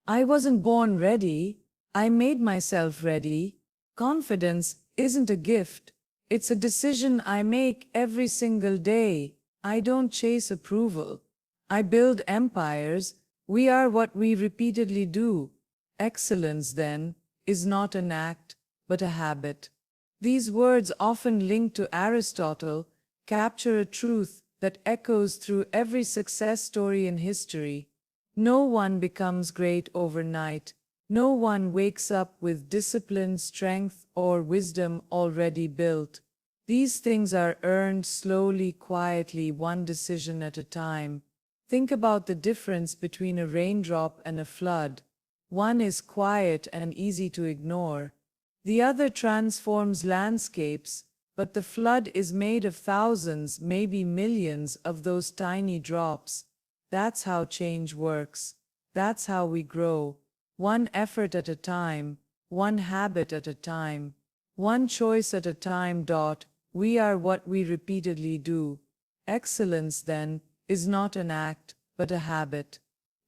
I wasn't born ready. I made myself ready. Confidence isn't a gift. It's a decision I make every single day. I don't chase approval. I build empires. We are what we repeatedly do. Excellence, then, is not an act, but a habit. These words, often linked to Aristotle, capture a truth that echoes through every success story in history. No one becomes great overnight. No one wakes up with discipline, strength, or wisdom already built. These things are earned slowly, quietly, one decision at a time. Think about the difference between a raindrop and a flood. One is quiet and easy to ignore. The other transforms landscapes, but the flood is made of thousands, maybe millions of those tiny drops. That's how change works. That's how we grow. One effort at a time, one habit at a time, one choice at a time. We are what we repeatedly do. Excellence, then, is not an act, but a habit.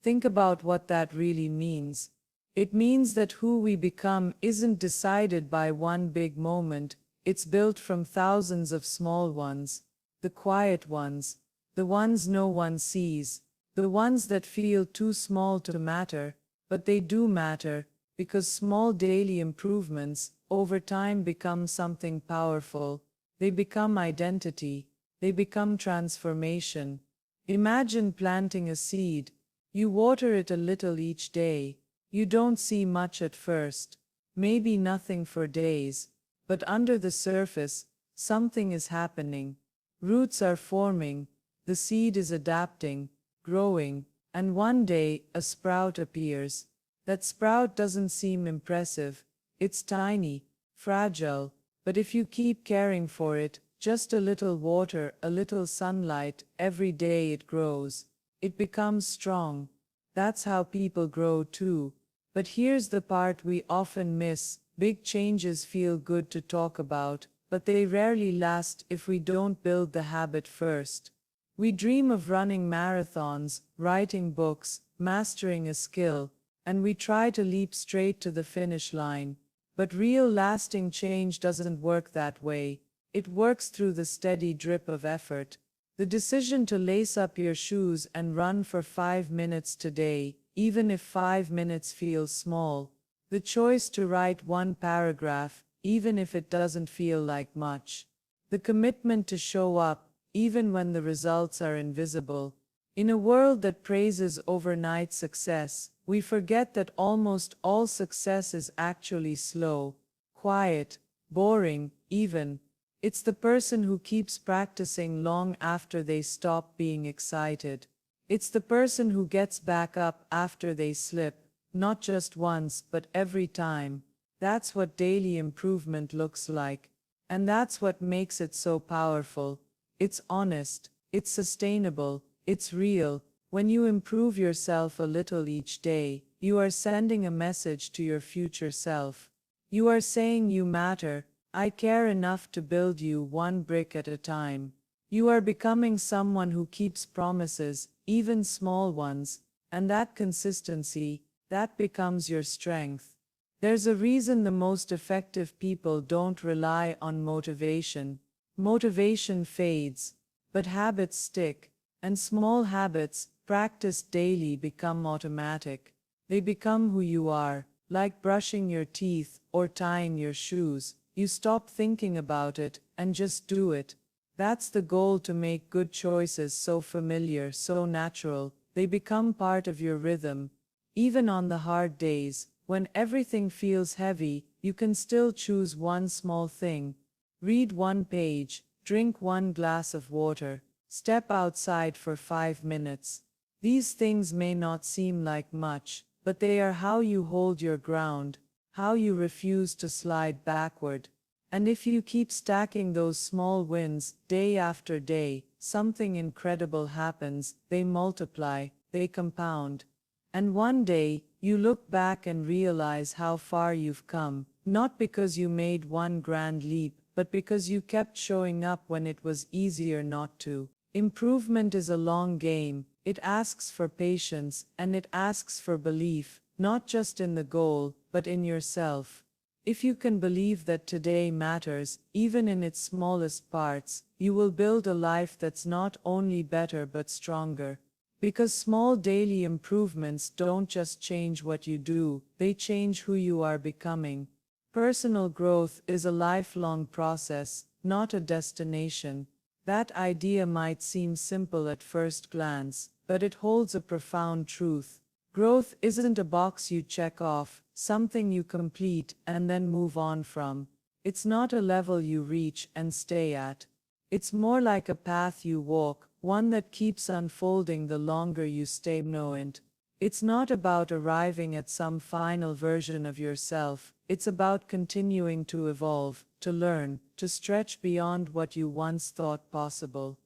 Think about what that really means. It means that who we become isn't decided by one big moment, it's built from thousands of small ones, the quiet ones, the ones no one sees, the ones that feel too small to matter, but they do matter, because small daily improvements over time become something powerful. They become identity. They become transformation. Imagine planting a seed. You water it a little each day. You don't see much at first, maybe nothing for days, but under the surface, something is happening. Roots are forming, the seed is adapting, growing, and one day a sprout appears. That sprout doesn't seem impressive. It's tiny, fragile, but if you keep caring for it, just a little water, a little sunlight, every day it grows. It becomes strong. That's how people grow too. But here's the part we often miss. Big changes feel good to talk about, but they rarely last if we don't build the habit first. We dream of running marathons, writing books, mastering a skill, and we try to leap straight to the finish line. But real lasting change doesn't work that way. It works through the steady drip of effort. The decision to lace up your shoes and run for 5 minutes today, even if 5 minutes feels small. The choice to write one paragraph, even if it doesn't feel like much. The commitment to show up, even when the results are invisible. In a world that praises overnight success, we forget that almost all success is actually slow, quiet, boring, even. It's the person who keeps practicing long after they stop being excited. It's the person who gets back up after they slip, not just once, but every time. That's what daily improvement looks like. And that's what makes it so powerful. It's honest, it's sustainable, it's real. When you improve yourself a little each day, you are sending a message to your future self. You are saying you matter. I care enough to build you one brick at a time. You are becoming someone who keeps promises, even small ones, and that consistency, that becomes your strength. There's a reason the most effective people don't rely on motivation. Motivation fades, but habits stick, and small habits, practiced daily, become automatic. They become who you are, like brushing your teeth or tying your shoes. You stop thinking about it and just do it. That's the goal, to make good choices so familiar, so natural, they become part of your rhythm. Even on the hard days, when everything feels heavy, you can still choose one small thing. Read one page, drink one glass of water, step outside for 5 minutes. These things may not seem like much, but they are how you hold your ground, how you refuse to slide backward. And if you keep stacking those small wins day after day, something incredible happens. They multiply, they compound. And one day, you look back and realize how far you've come, not because you made one grand leap, but because you kept showing up when it was easier not to. Improvement is a long game. It asks for patience, and it asks for belief, not just in the goal, but in yourself. If you can believe that today matters, even in its smallest parts, you will build a life that's not only better but stronger. Because small daily improvements don't just change what you do, they change who you are becoming. Personal growth is a lifelong process, not a destination. That idea might seem simple at first glance, but it holds a profound truth. Growth isn't a box you check off, something you complete and then move on from. It's not a level you reach and stay at. It's more like a path you walk, one that keeps unfolding the longer you stay knowing. It's not about arriving at some final version of yourself, it's about continuing to evolve, to learn, to stretch beyond what you once thought possible.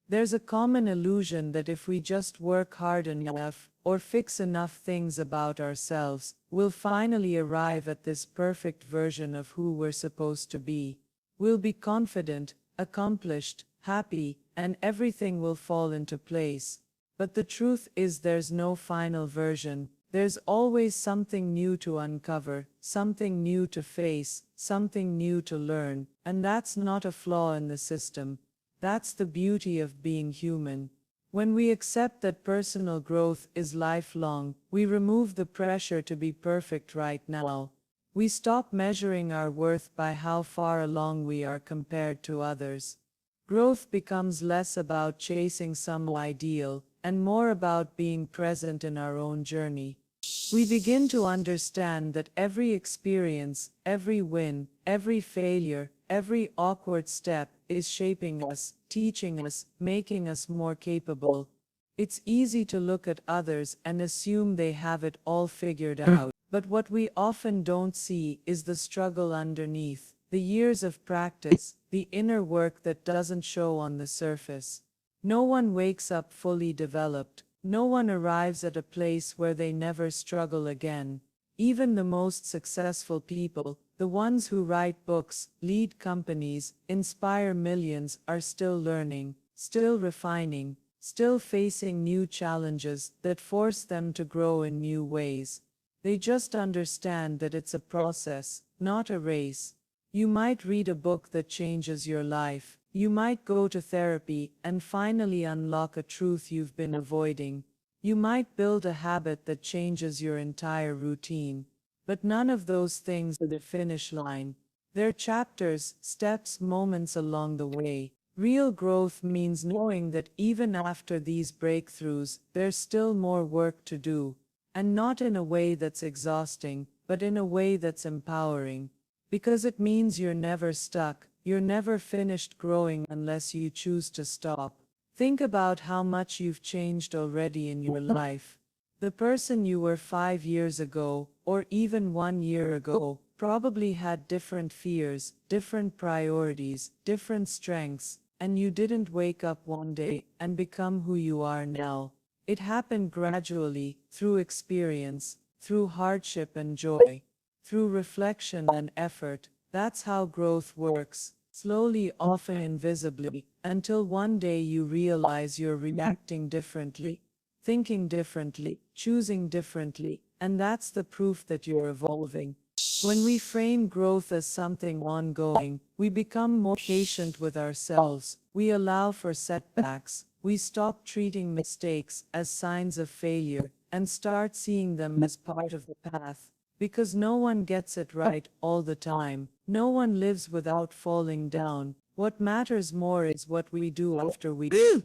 There's a common illusion that if we just work hard enough, or fix enough things about ourselves, we'll finally arrive at this perfect version of who we're supposed to be. We'll be confident, accomplished, happy, and everything will fall into place. But the truth is there's no final version. There's always something new to uncover, something new to face, something new to learn, and that's not a flaw in the system. That's the beauty of being human. When we accept that personal growth is lifelong, we remove the pressure to be perfect right now. We stop measuring our worth by how far along we are compared to others. Growth becomes less about chasing some ideal and more about being present in our own journey. We begin to understand that every experience, every win, every failure, every awkward step is shaping us, teaching us, making us more capable. It's easy to look at others and assume they have it all figured out, but what we often don't see is the struggle underneath, the years of practice, the inner work that doesn't show on the surface. No one wakes up fully developed. No one arrives at a place where they never struggle again. Even the most successful people, the ones who write books, lead companies, inspire millions, are still learning, still refining, still facing new challenges that force them to grow in new ways. They just understand that it's a process, not a race. You might read a book that changes your life. You might go to therapy and finally unlock a truth you've been avoiding. You might build a habit that changes your entire routine. But none of those things are the finish line. They're chapters, steps, moments along the way. Real growth means knowing that even after these breakthroughs, there's still more work to do. And not in a way that's exhausting, but in a way that's empowering. Because it means you're never stuck. You're never finished growing unless you choose to stop. Think about how much you've changed already in your life. The person you were 5 years ago, or even 1 year ago, probably had different fears, different priorities, different strengths, and you didn't wake up one day and become who you are now. It happened gradually, through experience, through hardship and joy, through reflection and effort. That's how growth works, slowly, often invisibly, until one day you realize you're reacting differently, thinking differently, choosing differently, and that's the proof that you're evolving. When we frame growth as something ongoing, we become more patient with ourselves, we allow for setbacks, we stop treating mistakes as signs of failure, and start seeing them as part of the path. Because no one gets it right all the time. No one lives without falling down. What matters more is what we do after we do.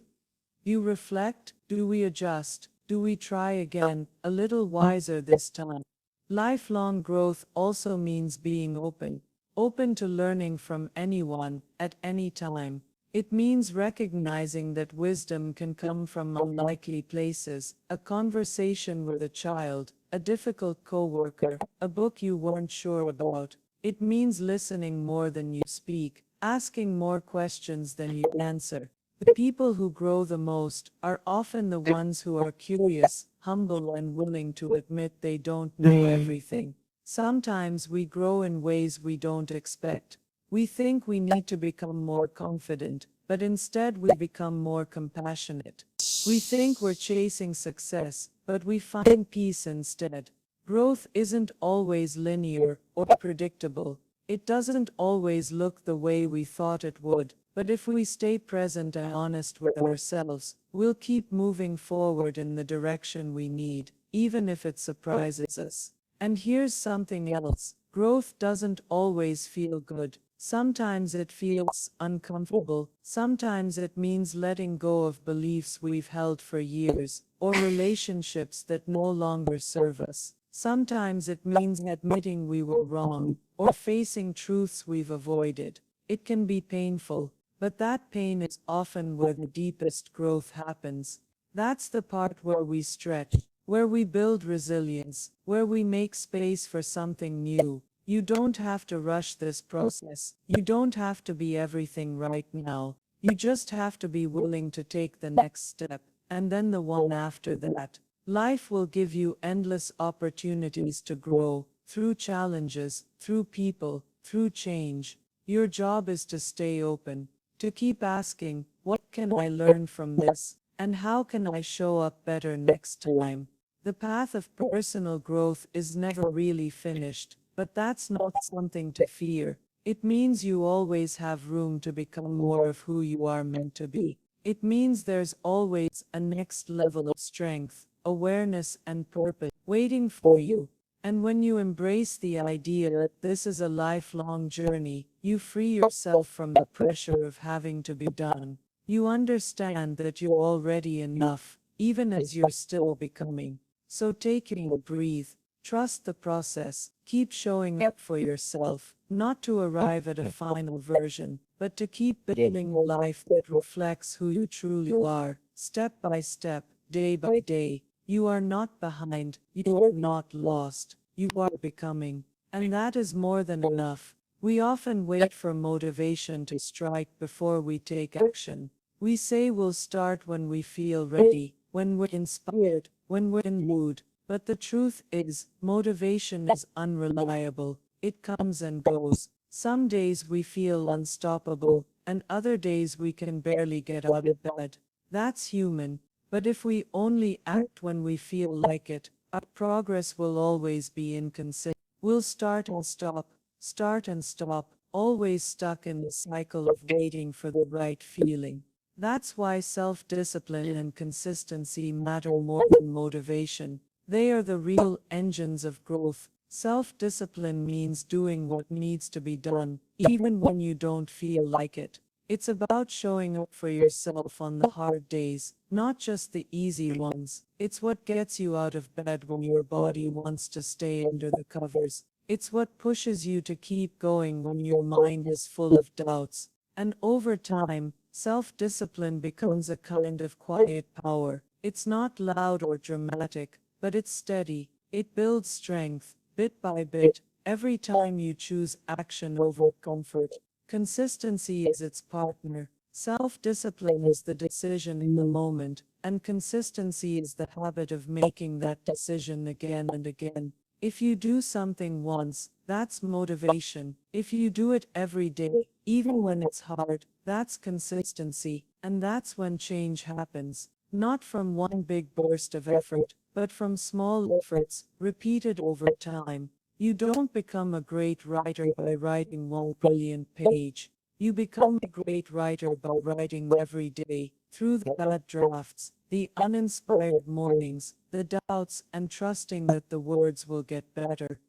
You reflect? Do we adjust? Do we try again, a little wiser this time? Lifelong growth also means being open. Open to learning from anyone, at any time. It means recognizing that wisdom can come from unlikely places, a conversation with a child, a difficult coworker, a book you weren't sure about. It means listening more than you speak, asking more questions than you answer. The people who grow the most are often the ones who are curious, humble, and willing to admit they don't know everything. Sometimes we grow in ways we don't expect. We think we need to become more confident, but instead we become more compassionate. We think we're chasing success, but we find peace instead. Growth isn't always linear or predictable. It doesn't always look the way we thought it would, but if we stay present and honest with ourselves, we'll keep moving forward in the direction we need, even if it surprises us. And here's something else. Growth doesn't always feel good. Sometimes it feels uncomfortable. Sometimes it means letting go of beliefs we've held for years, or relationships that no longer serve us. Sometimes it means admitting we were wrong, or facing truths we've avoided. It can be painful, but that pain is often where the deepest growth happens. That's the part where we stretch, where we build resilience, where we make space for something new. You don't have to rush this process. You don't have to be everything right now. You just have to be willing to take the next step, and then the one after that. Life will give you endless opportunities to grow, through challenges, through people, through change. Your job is to stay open, to keep asking, what can I learn from this? And how can I show up better next time? The path of personal growth is never really finished, but that's not something to fear. It means you always have room to become more of who you are meant to be. It means there's always a next level of strength, awareness, and purpose waiting for you. And when you embrace the idea that this is a lifelong journey, you free yourself from the pressure of having to be done. You understand that you're already enough, even as you're still becoming. So take a breathe, trust the process, keep showing up for yourself, not to arrive at a final version, but to keep building a life that reflects who you truly are, step by step, day by day. You are not behind, you are not lost, you are becoming. And that is more than enough. We often wait for motivation to strike before we take action. We say we'll start when we feel ready, when we're inspired, when we're in mood. But the truth is, motivation is unreliable. It comes and goes. Some days we feel unstoppable, and other days we can barely get out of bed. That's human. But if we only act when we feel like it, our progress will always be inconsistent. We'll start and stop, always stuck in the cycle of waiting for the right feeling. That's why self-discipline and consistency matter more than motivation. They are the real engines of growth. Self-discipline means doing what needs to be done, even when you don't feel like it. It's about showing up for yourself on the hard days, not just the easy ones. It's what gets you out of bed when your body wants to stay under the covers. It's what pushes you to keep going when your mind is full of doubts. And over time, self-discipline becomes a kind of quiet power. It's not loud or dramatic, but it's steady. It builds strength, bit by bit, every time you choose action over comfort. Consistency is its partner. Self-discipline is the decision in the moment, and consistency is the habit of making that decision again and again. If you do something once, that's motivation. If you do it every day, even when it's hard, that's consistency. And that's when change happens. Not from one big burst of effort, but from small efforts, repeated over time. You don't become a great writer by writing one brilliant page. You become a great writer by writing every day, through the bad drafts, the uninspired mornings, the doubts, and trusting that the words will get better.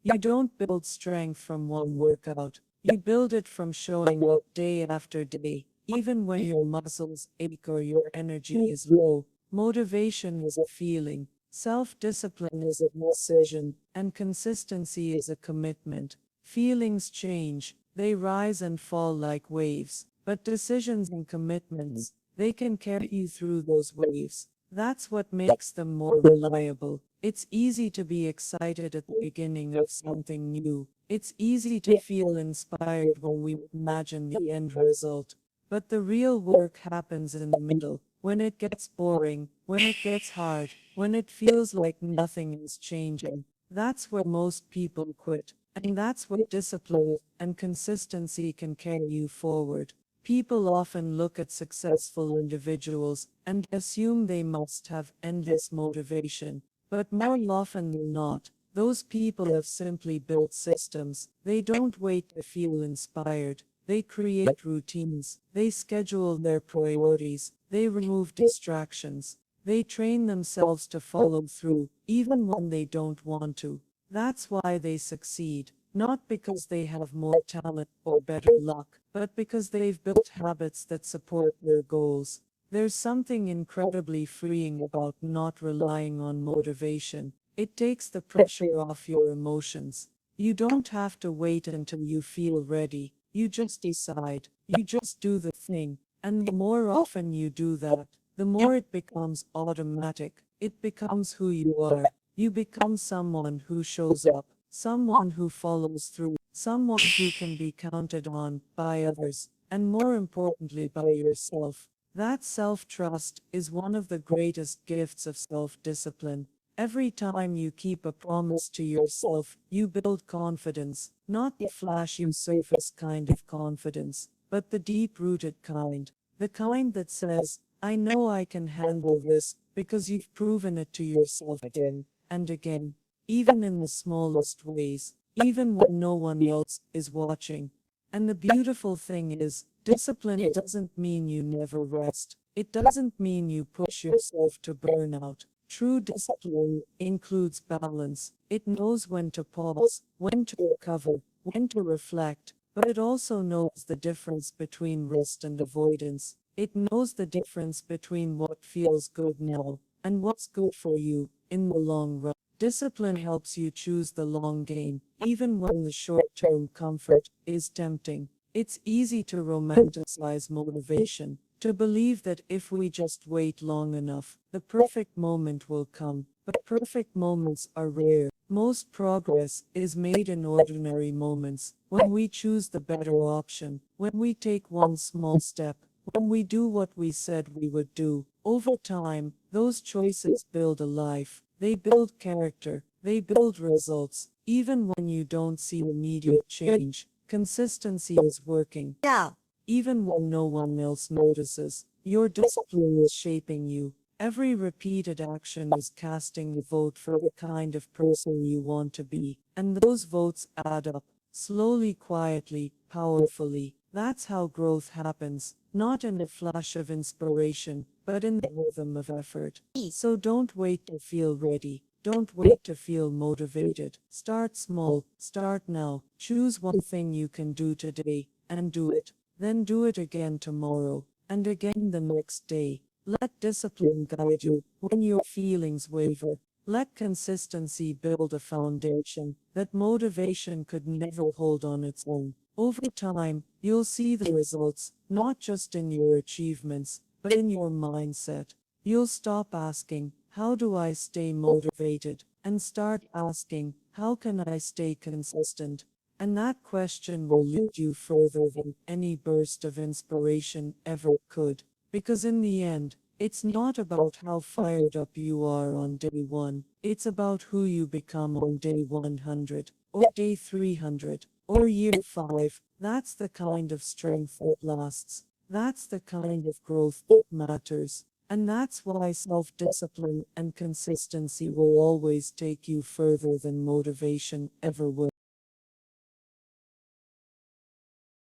You don't build strength from one workout. You build it from showing up day after day, even when your muscles ache or your energy is low. Motivation is a feeling, self-discipline is a decision, and consistency is a commitment. Feelings change, they rise and fall like waves, but decisions and commitments, they can carry you through those waves. That's what makes them more reliable. It's easy to be excited at the beginning of something new. It's easy to feel inspired when we imagine the end result. But the real work happens in the middle, when it gets boring, when it gets hard, when it feels like nothing is changing. That's where most people quit. And that's where discipline and consistency can carry you forward. People often look at successful individuals and assume they must have endless motivation. But more often than not, those people have simply built systems. They don't wait to feel inspired. They create routines. They schedule their priorities. They remove distractions. They train themselves to follow through, even when they don't want to. That's why they succeed. Not because they have more talent or better luck, but because they've built habits that support their goals. There's something incredibly freeing about not relying on motivation. It takes the pressure off your emotions. You don't have to wait until you feel ready. You just decide. You just do the thing. And the more often you do that, the more it becomes automatic. It becomes who you are. You become someone who shows up, someone who follows through, someone who can be counted on by others, and more importantly, by yourself. That self-trust is one of the greatest gifts of self-discipline. Every time you keep a promise to yourself, you build confidence, not the flashy surface kind of confidence, but the deep-rooted kind, the kind that says, I know I can handle this, because you've proven it to yourself again and again, even in the smallest ways, even when no one else is watching. And the beautiful thing is, discipline doesn't mean you never rest. It doesn't mean you push yourself to burnout. True discipline includes balance. It knows when to pause, when to recover, when to reflect, but it also knows the difference between rest and avoidance. It knows the difference between what feels good now and what's good for you in the long run. Discipline helps you choose the long game, even when the short-term comfort is tempting. It's easy to romanticize motivation, to believe that if we just wait long enough, the perfect moment will come. But perfect moments are rare. Most progress is made in ordinary moments, when we choose the better option, when we take one small step, when we do what we said we would do. Over time, those choices build a life. They build character. They build results. Even when you don't see immediate change, consistency is working. Yeah. Even when no one else notices, your discipline is shaping you. Every repeated action is casting a vote for the kind of person you want to be. And those votes add up, slowly, quietly, powerfully. That's how growth happens, not in a flash of inspiration, but in the rhythm of effort. So don't wait to feel ready. Don't wait to feel motivated. Start small. Start now. Choose one thing you can do today and do it. Then do it again tomorrow and again the next day. Let discipline guide you when your feelings waver. Let consistency build a foundation that motivation could never hold on its own. Over time, you'll see the results, not just in your achievements, but in your mindset. You'll stop asking, how do I stay motivated? And start asking, how can I stay consistent? And that question will lead you further than any burst of inspiration ever could. Because in the end, it's not about how fired up you are on day one. It's about who you become on day 100, or day 300, or year 5. That's the kind of strength that lasts. That's the kind of growth that matters. And that's why self-discipline and consistency will always take you further than motivation ever will.